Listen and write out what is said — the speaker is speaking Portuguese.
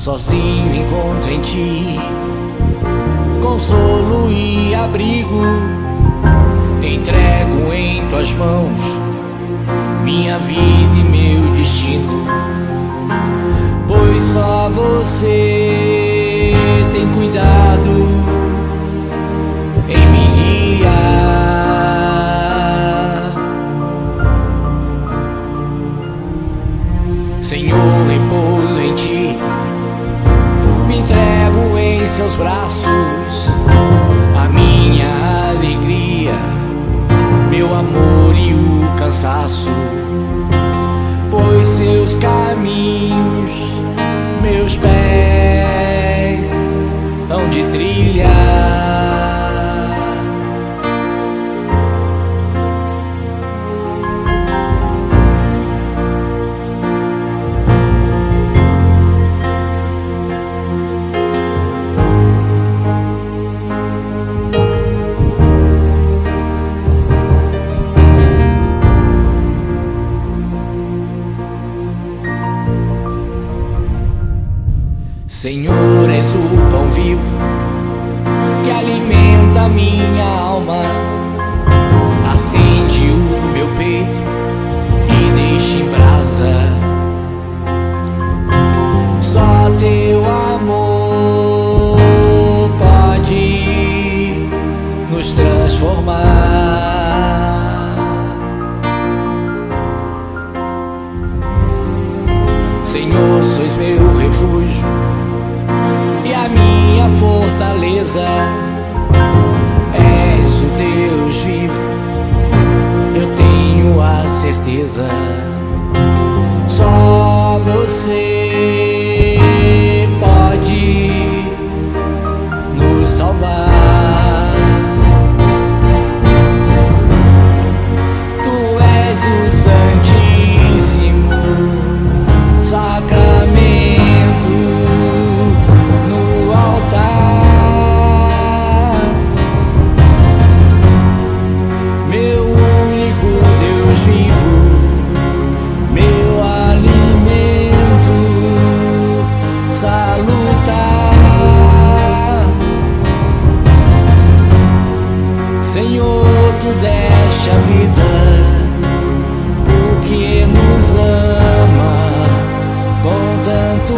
sozinho encontro em ti consolo e abrigo. Entrego em tuas mãos minha vida e meu destino, pois só você tem cuidado em me guiar. Senhor, repouso em ti, me entrego em seus braços, a minha alegria, meu amor e o cansaço, pois seus caminhos meus pés hão de trilhar. Senhor, és o pão vivo que alimenta minha alma, acende o meu peito e deixa em brasa. Só teu amor pode nos transformar. Senhor, sois meu refúgio e a minha fortaleza, és o Deus vivo, eu tenho a certeza. Só você pode nos salvar. Tu és o Santíssimo Sacramento no altar, meu único Deus vivo, meu alimento salutar. Senhor, tu deste a vida porque nos ama com tanto